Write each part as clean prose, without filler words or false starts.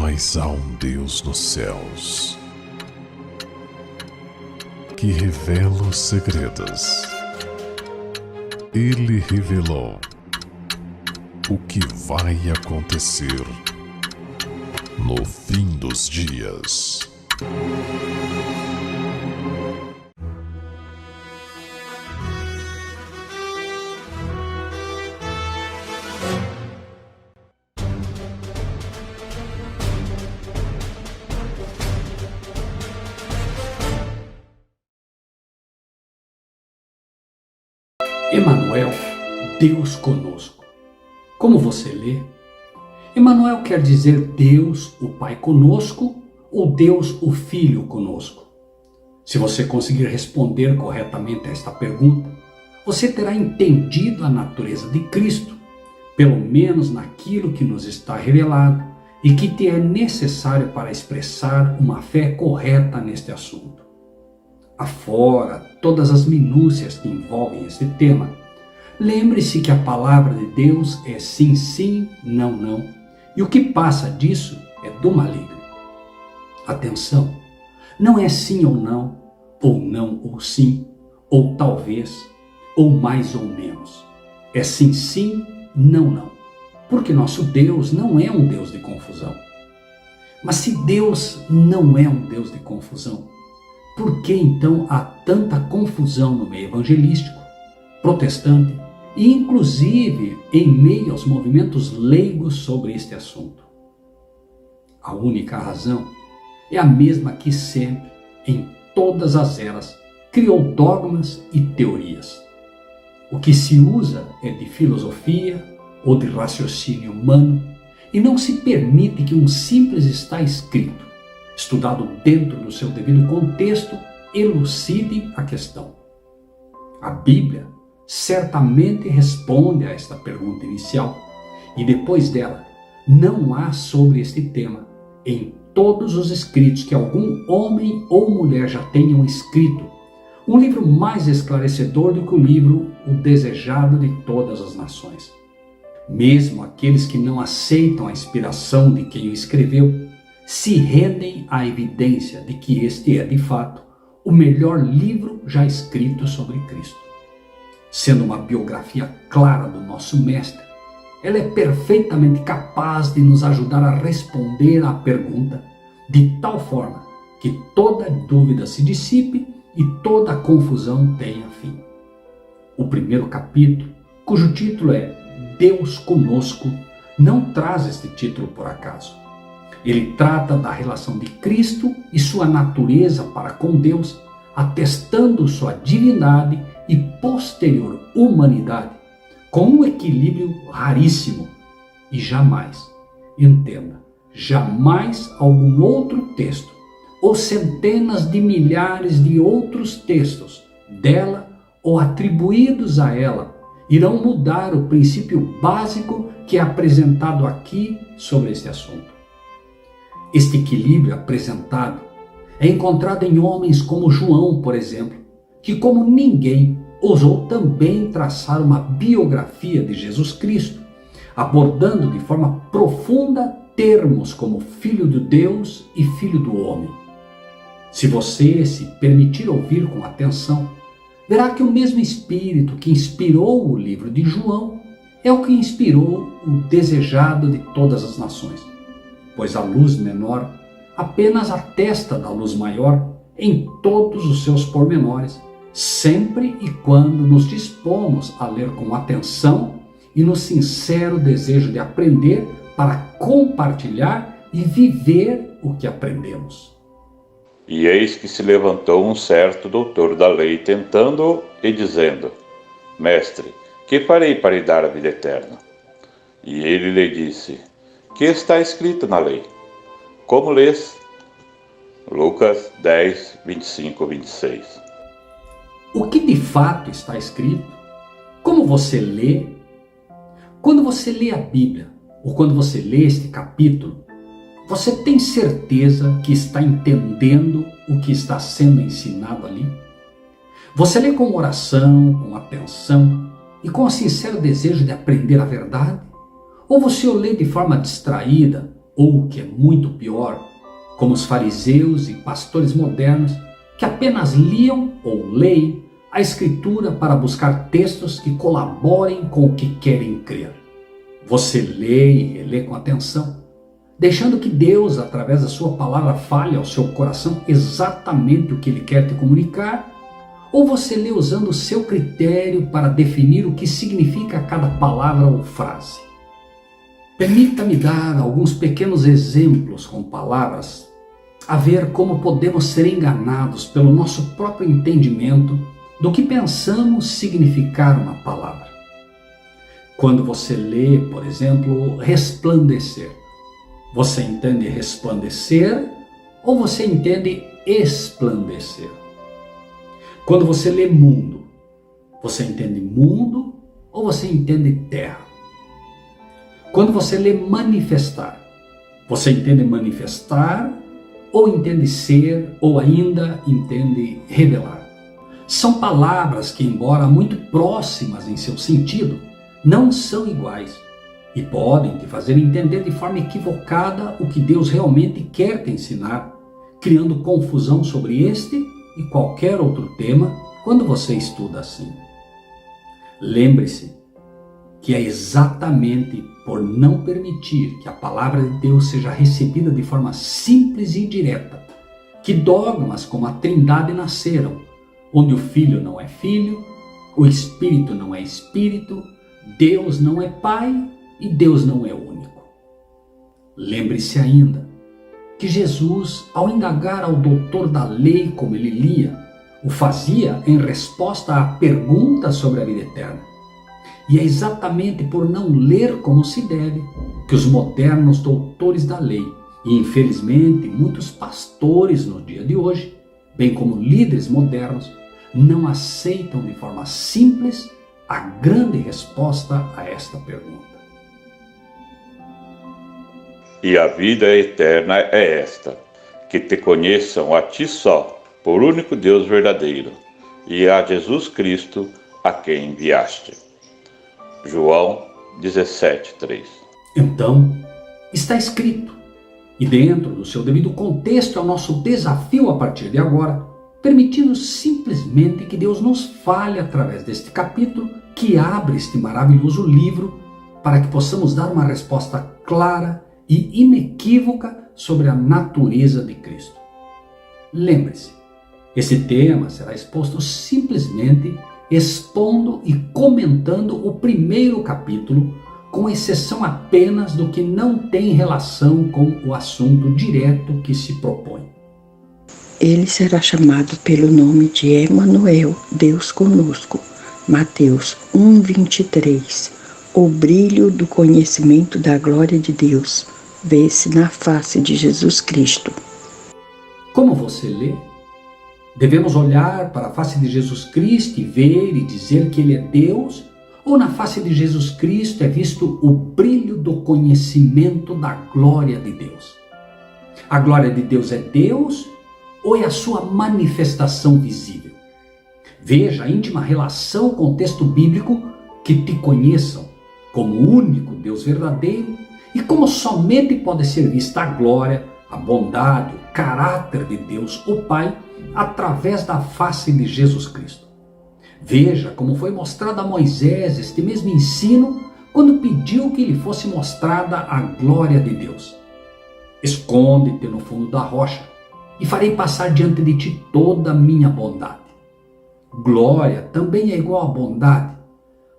Mas há um Deus nos céus que revela os segredos. Ele revelou o que vai acontecer no fim dos dias. Emanuel, Deus conosco. Como você lê, Emanuel quer dizer Deus, o Pai conosco, ou Deus, o Filho conosco. Se você conseguir responder corretamente a esta pergunta, você terá entendido a natureza de Cristo, pelo menos naquilo que nos está revelado e que te é necessário para expressar uma fé correta neste assunto. Afora todas as minúcias que envolvem este tema, lembre-se que a palavra de Deus é sim, sim, não, não, e o que passa disso é do maligno. Atenção, não é sim ou não ou sim, ou talvez, ou mais ou menos. É sim, sim, não, não, porque nosso Deus não é um Deus de confusão. Mas se Deus não é um Deus de confusão, por que então há tanta confusão no meio evangelístico, protestante e inclusive em meio aos movimentos leigos sobre este assunto? A única razão é a mesma que sempre, em todas as eras, criou dogmas e teorias. O que se usa é de filosofia ou de raciocínio humano e não se permite que um simples está escrito, estudado dentro do seu devido contexto, elucide a questão. A Bíblia certamente responde a esta pergunta inicial e depois dela não há sobre este tema em todos os escritos que algum homem ou mulher já tenham escrito um livro mais esclarecedor do que o livro O Desejado de Todas as Nações. Mesmo aqueles que não aceitam a inspiração de quem o escreveu se rendem à evidência de que este é, de fato, o melhor livro já escrito sobre Cristo. Sendo uma biografia clara do nosso Mestre, ela é perfeitamente capaz de nos ajudar a responder à pergunta de tal forma que toda dúvida se dissipe e toda confusão tenha fim. O primeiro capítulo, cujo título é Deus Conosco, não traz este título por acaso. Ele trata da relação de Cristo e sua natureza para com Deus, atestando sua divindade e posterior humanidade, com um equilíbrio raríssimo. E jamais, entenda, jamais algum outro texto, ou centenas de milhares de outros textos dela ou atribuídos a ela, irão mudar o princípio básico que é apresentado aqui sobre este assunto. Este equilíbrio apresentado é encontrado em homens como João, por exemplo, que como ninguém ousou também traçar uma biografia de Jesus Cristo, abordando de forma profunda termos como Filho de Deus e Filho do Homem. Se você se permitir ouvir com atenção, verá que o mesmo Espírito que inspirou o livro de João é o que inspirou o Desejado de Todas as Nações, pois a luz menor apenas atesta da luz maior em todos os seus pormenores, sempre e quando nos dispomos a ler com atenção e no sincero desejo de aprender para compartilhar e viver o que aprendemos. E eis que se levantou um certo doutor da lei, tentando-o e dizendo: Mestre, que farei para lhe dar a vida eterna? E ele lhe disse: Que está escrito na lei? Como lês? Lucas 10, 25, 26. O que de fato está escrito? Como você lê? Quando você lê a Bíblia, ou quando você lê este capítulo, você tem certeza que está entendendo o que está sendo ensinado ali? Você lê com oração, com atenção e com o sincero desejo de aprender a verdade? Ou você o lê de forma distraída Ou, o que é muito pior, como os fariseus e pastores modernos que apenas liam ou leem a Escritura para buscar textos que colaborem com o que querem crer. Você lê e relê com atenção, deixando que Deus, através da sua palavra, fale ao seu coração exatamente o que Ele quer te comunicar, ou você lê usando o seu critério para definir o que significa cada palavra ou frase. Permita-me dar alguns pequenos exemplos com palavras, a ver como podemos ser enganados pelo nosso próprio entendimento do que pensamos significar uma palavra. Quando você lê, por exemplo, resplandecer, você entende resplandecer ou você entende esplandecer? Quando você lê mundo, você entende mundo ou você entende terra? Quando você lê manifestar, você entende manifestar ou entende ser ou ainda entende revelar? São palavras que, embora muito próximas em seu sentido, não são iguais e podem te fazer entender de forma equivocada o que Deus realmente quer te ensinar, criando confusão sobre este e qualquer outro tema quando você estuda assim. Lembre-se que é exatamente por não permitir que a palavra de Deus seja recebida de forma simples e direta que dogmas como a Trindade nasceram, onde o Filho não é Filho, o Espírito não é Espírito, Deus não é Pai e Deus não é único. Lembre-se ainda que Jesus, ao indagar ao doutor da lei como ele lia, o fazia em resposta à pergunta sobre a vida eterna. E é exatamente por não ler como se deve que os modernos doutores da lei, e infelizmente muitos pastores no dia de hoje, bem como líderes modernos, não aceitam de forma simples a grande resposta a esta pergunta. E a vida eterna é esta, que te conheçam a ti só, por único Deus verdadeiro, e a Jesus Cristo, a quem enviaste. João 17:3. Então, está escrito, e dentro do seu devido contexto é o nosso desafio a partir de agora, permitindo simplesmente que Deus nos fale através deste capítulo que abre este maravilhoso livro para que possamos dar uma resposta clara e inequívoca sobre a natureza de Cristo. Lembre-se, esse tema será exposto simplesmente expondo e comentando o primeiro capítulo, com exceção apenas do que não tem relação com o assunto direto que se propõe. Ele será chamado pelo nome de Emanuel, Deus conosco. Mateus 1:23. O brilho do conhecimento da glória de Deus vê-se na face de Jesus Cristo. Como você lê? Devemos olhar para a face de Jesus Cristo e ver e dizer que Ele é Deus? Ou na face de Jesus Cristo é visto o brilho do conhecimento da glória de Deus? A glória de Deus é Deus ou é a sua manifestação visível? Veja a íntima relação com o texto bíblico que te conheçam como o único Deus verdadeiro e como somente pode ser vista a glória, a bondade, o caráter de Deus, o Pai, através da face de Jesus Cristo. Veja como foi mostrado a Moisés este mesmo ensino quando pediu que lhe fosse mostrada a glória de Deus. Esconde-te no fundo da rocha e farei passar diante de ti toda a minha bondade. Glória também é igual a bondade,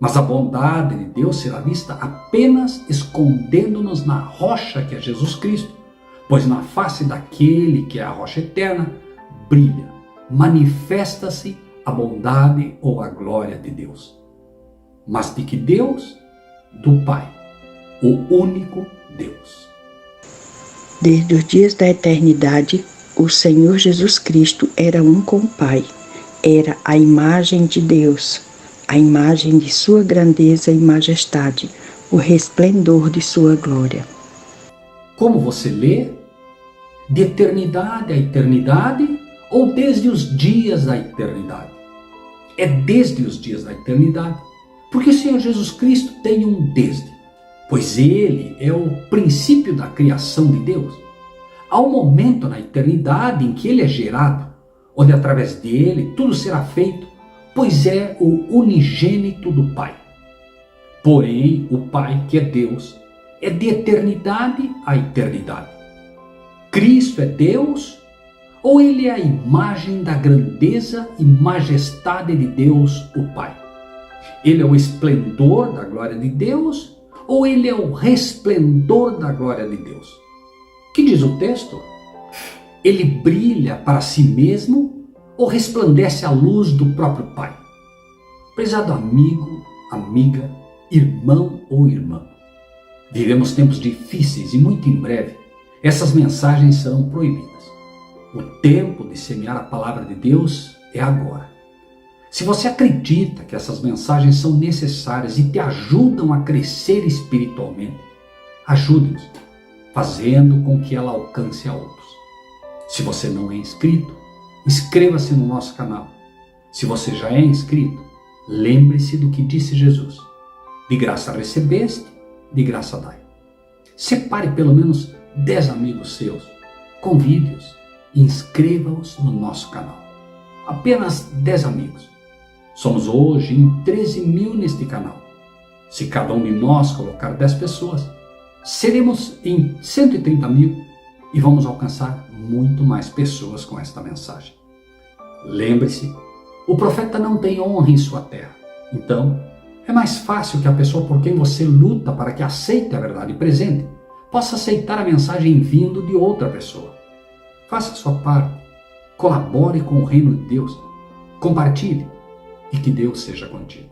mas a bondade de Deus será vista apenas escondendo-nos na rocha que é Jesus Cristo, pois na face daquele que é a rocha eterna, brilha, manifesta-se a bondade ou a glória de Deus. Mas de que Deus? Do Pai, o único Deus. Desde os dias da eternidade, o Senhor Jesus Cristo era um com o Pai. Era a imagem de Deus, a imagem de sua grandeza e majestade, o resplendor de sua glória. Como você lê? De eternidade a eternidade ou desde os dias da eternidade? É desde os dias da eternidade, porque o Senhor Jesus Cristo tem um desde. pois ele é o princípio da criação de Deus. Há um momento na eternidade em que ele é gerado, onde através dele tudo será feito, pois é o unigênito do Pai. Porém, o Pai, que é Deus, é de eternidade a eternidade. Cristo é Deus, ou ele é a imagem da grandeza e majestade de Deus, o Pai? Ele é o esplendor da glória de Deus, ou ele é o resplendor da glória de Deus? Que diz o texto? Ele brilha para si mesmo ou resplandece a luz do próprio Pai? Prezado amigo, amiga, irmão ou irmã, vivemos tempos difíceis e muito em breve essas mensagens serão proibidas. O tempo de semear a palavra de Deus é agora. Se você acredita que essas mensagens são necessárias e te ajudam a crescer espiritualmente, ajude-nos, fazendo com que ela alcance a outros. Se você não é inscrito, inscreva-se no nosso canal. Se você já é inscrito, lembre-se do que disse Jesus: de graça recebeste, de graça dai. Separe pelo menos 10 amigos seus, convide-os e inscreva-os no nosso canal. Apenas 10 amigos. Somos hoje em 13.000 neste canal. Se cada um de nós colocar 10 pessoas, seremos em 130.000 e vamos alcançar muito mais pessoas com esta mensagem. Lembre-se, o profeta não tem honra em sua terra. Então, é mais fácil que a pessoa por quem você luta para que aceite a verdade presente possa aceitar a mensagem vindo de outra pessoa. Faça a sua parte, colabore com o reino de Deus, compartilhe e que Deus seja contigo.